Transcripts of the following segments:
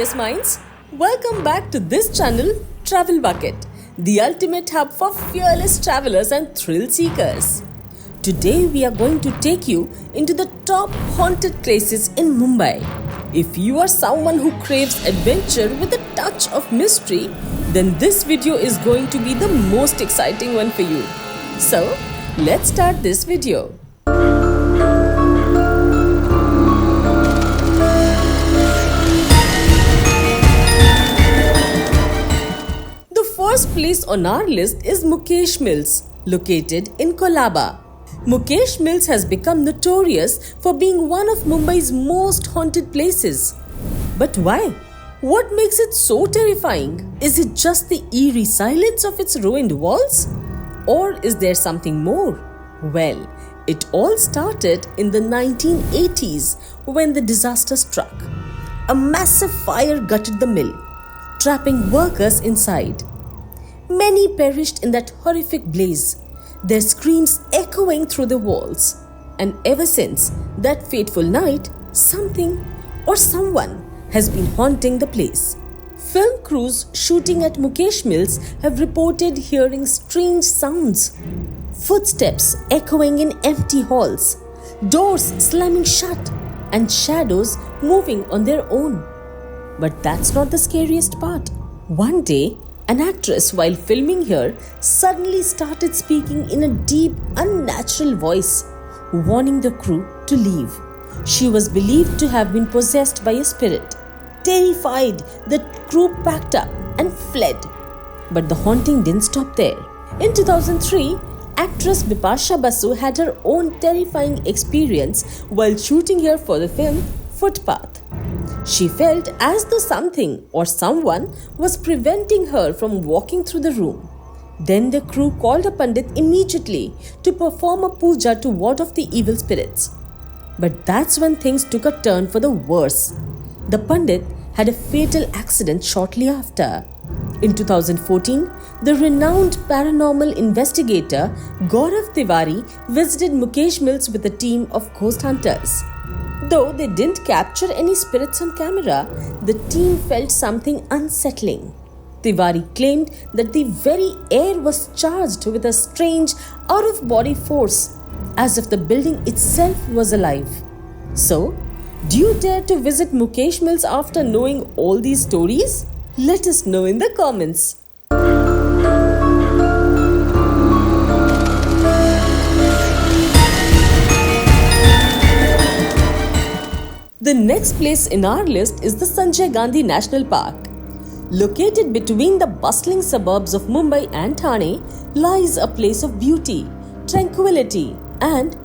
curious minds? Welcome back to this channel, Travel Bucket, the ultimate hub for fearless travelers and thrill seekers. Today we are going to take you into the top haunted places in Mumbai. If you are someone who craves adventure with a touch of mystery, then this video is going to be the most exciting one for you. So, let's start this video. First place on our list is Mukesh Mills, located in Colaba. Mukesh Mills has become notorious for being one of Mumbai's most haunted places. But why? What makes it so terrifying? Is it just the eerie silence of its ruined walls? Or is there something more? Well, it all started in the 1980s when the disaster struck. A massive fire gutted the mill, trapping workers inside. Many perished in that horrific blaze, their screams echoing through the walls. And ever since that fateful night, something or someone has been haunting the place. Film crews shooting at Mukesh Mills have reported hearing strange sounds, footsteps echoing in empty halls, doors slamming shut, and shadows moving on their own. But that's not the scariest part. One day, an actress, while filming here, suddenly started speaking in a deep, unnatural voice, warning the crew to leave. She was believed to have been possessed by a spirit. Terrified, the crew packed up and fled. But the haunting didn't stop there. In 2003, actress Bipasha Basu had her own terrifying experience while shooting here for the film Footpath. She felt as though something or someone was preventing her from walking through the room. Then the crew called a pandit immediately to perform a puja to ward off the evil spirits. But that's when things took a turn for the worse. The pandit had a fatal accident shortly after. In 2014, the renowned paranormal investigator Gaurav Tiwari visited Mukesh Mills with a team of ghost hunters. Though they didn't capture any spirits on camera, the team felt something unsettling. Tiwari claimed that the very air was charged with a strange, out-of-body force, as if the building itself was alive. So, do you dare to visit Mukesh Mills after knowing all these stories? Let us know in the comments. The next place in our list is the Sanjay Gandhi National Park. Located between the bustling suburbs of Mumbai and Thane lies a place of beauty, tranquility, and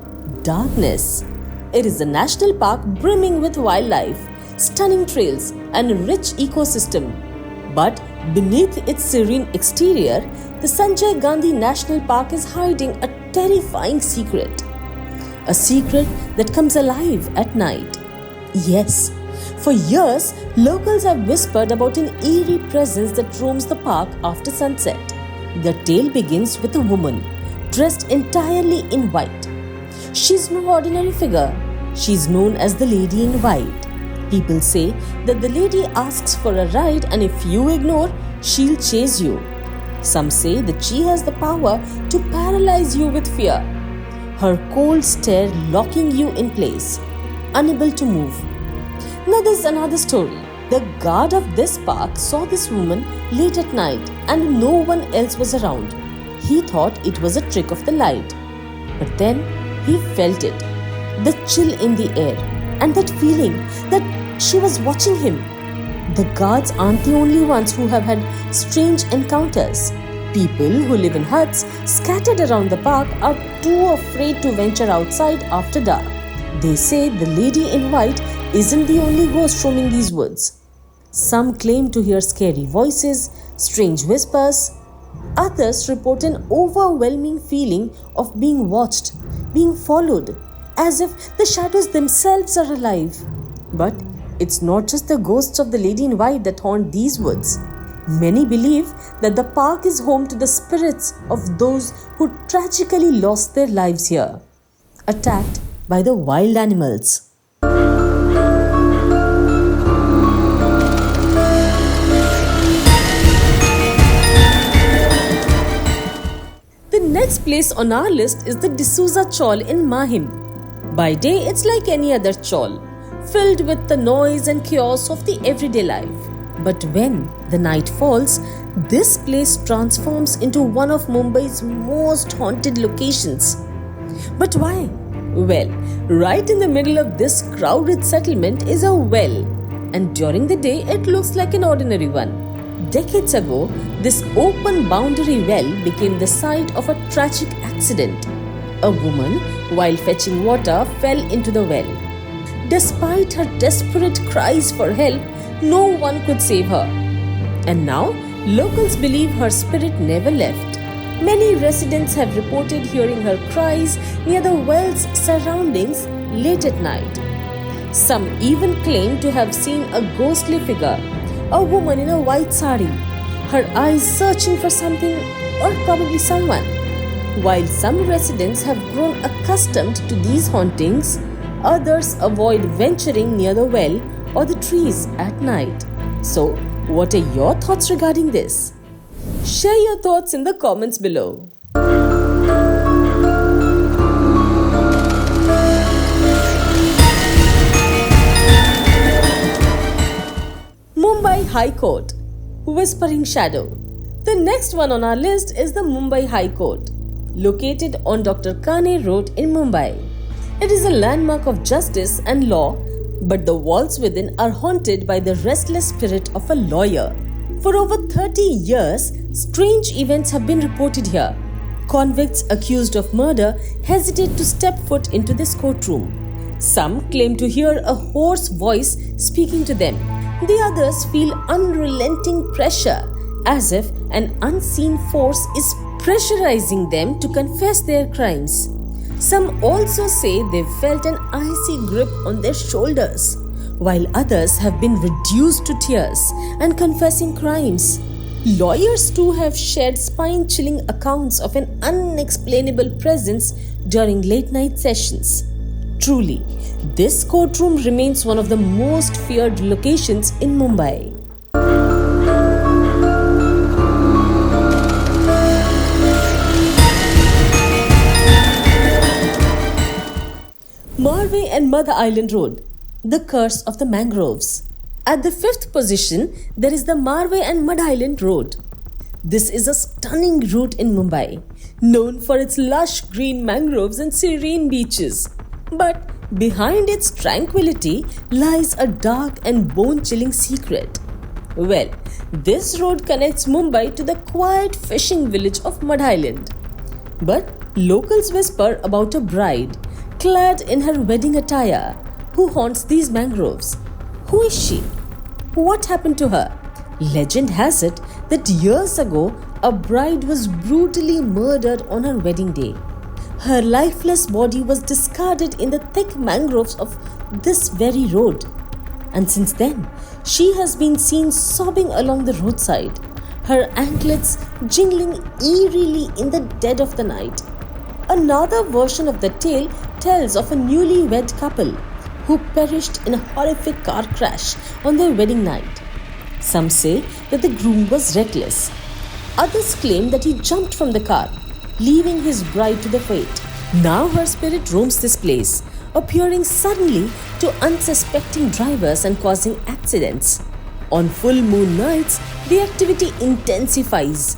darkness. It is a national park brimming with wildlife, stunning trails, and a rich ecosystem. But beneath its serene exterior, the Sanjay Gandhi National Park is hiding a terrifying secret. A secret that comes alive at night. Yes, for years, locals have whispered about an eerie presence that roams the park after sunset. The tale begins with a woman dressed entirely in white. She's no ordinary figure. She's known as the Lady in White. People say that the lady asks for a ride, and if you ignore, she'll chase you. Some say that she has the power to paralyze you with fear, her cold stare locking you in place, unable to move. Now there's another story. The guard of this park saw this woman late at night and no one else was around. He thought it was a trick of the light. But then he felt it, the chill in the air, and that feeling that she was watching him. The guards aren't the only ones who have had strange encounters. People who live in huts scattered around the park are too afraid to venture outside after dark. They say the Lady in White isn't the only ghost roaming these woods. Some claim to hear scary voices, strange whispers. Others report an overwhelming feeling of being watched, being followed, as if the shadows themselves are alive. But it's not just the ghosts of the Lady in White that haunt these woods. Many believe that the park is home to the spirits of those who tragically lost their lives here, attacked by the wild animals. next place on our list is the D'Souza Chawl in Mahim. By day, it's like any other chawl, filled with the noise and chaos of the everyday life. But when the night falls, this place transforms into one of Mumbai's most haunted locations. But why? Well, right in the middle of this crowded settlement is a well, and during the day it looks like an ordinary one. Decades ago, this open boundary well became the site of a tragic accident. A woman, while fetching water, fell into the well. Despite her desperate cries for help, no one could save her. And now, locals believe her spirit never left. Many residents have reported hearing her cries near the well's surroundings late at night. Some even claim to have seen a ghostly figure, a woman in a white sari, her eyes searching for something or probably someone. While some residents have grown accustomed to these hauntings, others avoid venturing near the well or the trees at night. So, what are your thoughts regarding this? Share your thoughts in the comments below. Mumbai High Court, Whispering Shadow. The next one on our list is the Mumbai High Court, located on Dr. Kane Road in Mumbai. It is a landmark of justice and law, but the walls within are haunted by the restless spirit of a lawyer. For over 30 years, strange events have been reported here. Convicts accused of murder hesitate to step foot into this courtroom. Some claim to hear a hoarse voice speaking to them. The others feel unrelenting pressure, as if an unseen force is pressurizing them to confess their crimes. Some also say they've felt an icy grip on their shoulders, while others have been reduced to tears and confessing crimes. Lawyers too have shared spine-chilling accounts of an unexplainable presence during late-night sessions. Truly, this courtroom remains one of the most feared locations in Mumbai. Marve-Madh Island Road, the curse of the Mangroves. At the 5th position, there is the Marve-Madh Island Road. This is a stunning route in Mumbai, known for its lush green mangroves and serene beaches. But behind its tranquility lies a dark and bone-chilling secret. Well, this road connects Mumbai to the quiet fishing village of Madh Island. But locals whisper about a bride, clad in her wedding attire, who haunts these mangroves. Who is she? What happened to her? Legend has it that years ago, a bride was brutally murdered on her wedding day. Her lifeless body was discarded in the thick mangroves of this very road. And since then, she has been seen sobbing along the roadside, her anklets jingling eerily in the dead of the night. Another version of the tale tells of a newlywed couple who perished in a horrific car crash on their wedding night. Some say that the groom was reckless. Others claim that he jumped from the car, leaving his bride to the fate. Now her spirit roams this place, appearing suddenly to unsuspecting drivers and causing accidents. On full moon nights, the activity intensifies.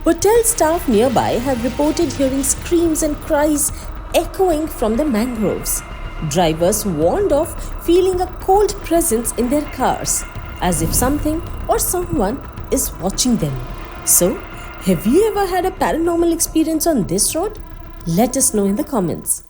Hotel staff nearby have reported hearing screams and cries echoing from the mangroves. Drivers warned of feeling a cold presence in their cars, as if something or someone is watching them. So, have you ever had a paranormal experience on this road? Let us know in the comments.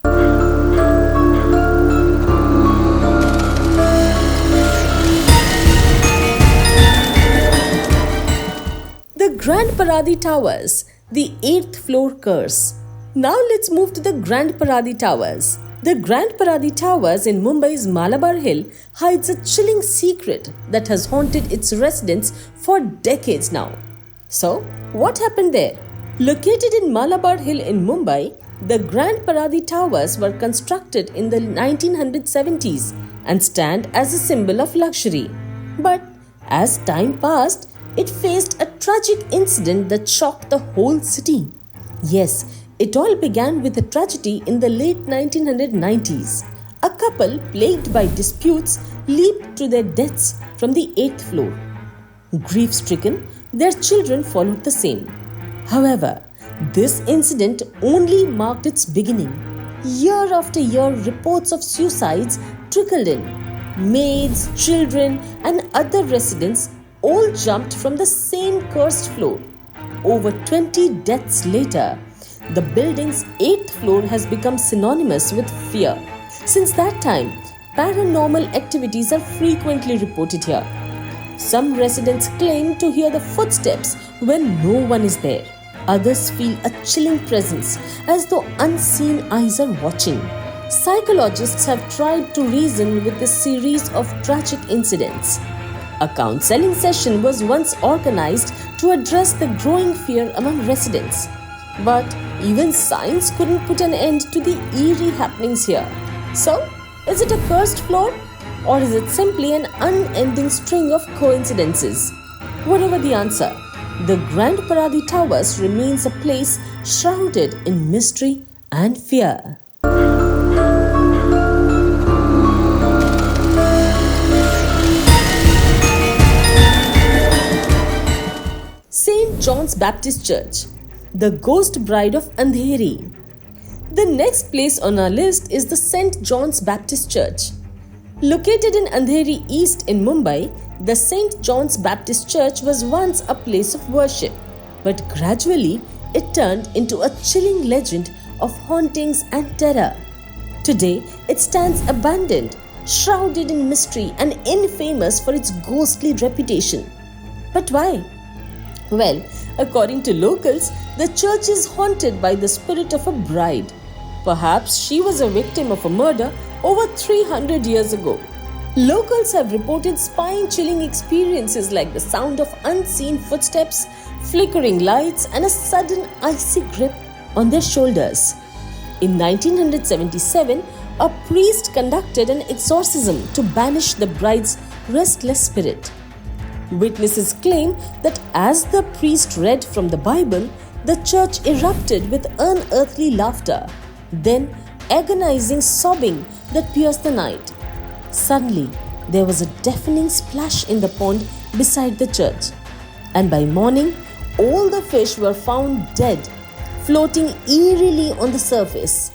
The Grand Paradi Towers, the 8th floor curse. Now let's move to the Grand Paradi Towers. The Grand Paradi Towers in Mumbai's Malabar Hill hides a chilling secret that has haunted its residents for decades now. So, what happened there? Located in Malabar Hill in Mumbai, the Grand Paradi Towers were constructed in the 1970s and stand as a symbol of luxury. But as time passed, it faced a tragic incident that shocked the whole city. Yes, It all began with a tragedy in the late 1990s. A couple plagued by disputes leaped to their deaths from the 8th floor. Grief-stricken, their children followed the same. However, this incident only marked its beginning. Year after year, reports of suicides trickled in. Maids, children, and other residents all jumped from the same cursed floor. Over 20 deaths later, the building's 8th floor has become synonymous with fear. Since that time, paranormal activities are frequently reported here. Some residents claim to hear the footsteps when no one is there. Others feel a chilling presence as though unseen eyes are watching. Psychologists have tried to reason with this series of tragic incidents. A counseling session was once organized to address the growing fear among residents. But even science couldn't put an end to the eerie happenings here. So, is it a cursed floor? Or is it simply an unending string of coincidences? Whatever the answer, the Grand Paradi Towers remains a place shrouded in mystery and fear. St. John's Baptist Church, the ghost bride of Andheri. The next place on our list is the St. John's Baptist Church. Located in Andheri East in Mumbai, the St. John's Baptist Church was once a place of worship, but gradually it turned into a chilling legend of hauntings and terror. Today, it stands abandoned, shrouded in mystery and infamous for its ghostly reputation. But why? Well, according to locals, the church is haunted by the spirit of a bride. Perhaps she was a victim of a murder over 300 years ago. Locals have reported spine-chilling experiences like the sound of unseen footsteps, flickering lights, and a sudden icy grip on their shoulders. In 1977, a priest conducted an exorcism to banish the bride's restless spirit. Witnesses claim that as the priest read from the Bible, the church erupted with unearthly laughter, then agonizing sobbing that pierced the night. Suddenly, there was a deafening splash in the pond beside the church, and by morning, all the fish were found dead, floating eerily on the surface.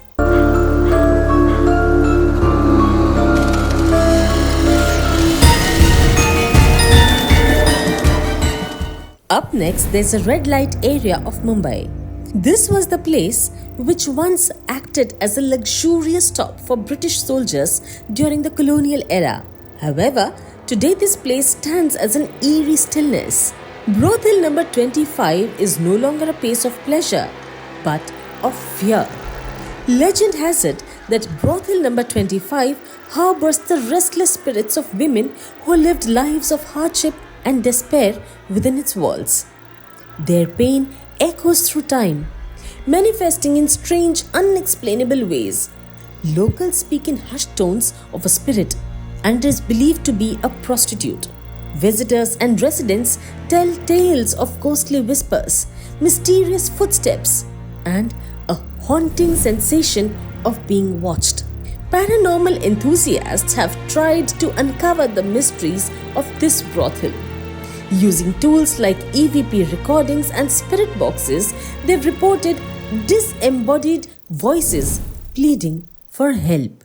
Up next, there's a red light area of Mumbai. This was the place which once acted as a luxurious stop for British soldiers during the colonial era. However, today this place stands as an eerie stillness. Brothel number 25 is no longer a place of pleasure, but of fear. Legend has it that brothel number 25 harbors the restless spirits of women who lived lives of hardship and despair within its walls. Their pain echoes through time, manifesting in strange, unexplainable ways. Locals speak in hushed tones of a spirit and is believed to be a prostitute. Visitors and residents tell tales of ghostly whispers, mysterious footsteps, and a haunting sensation of being watched. Paranormal enthusiasts have tried to uncover the mysteries of this brothel. Using tools like EVP recordings and spirit boxes, they've reported disembodied voices pleading for help.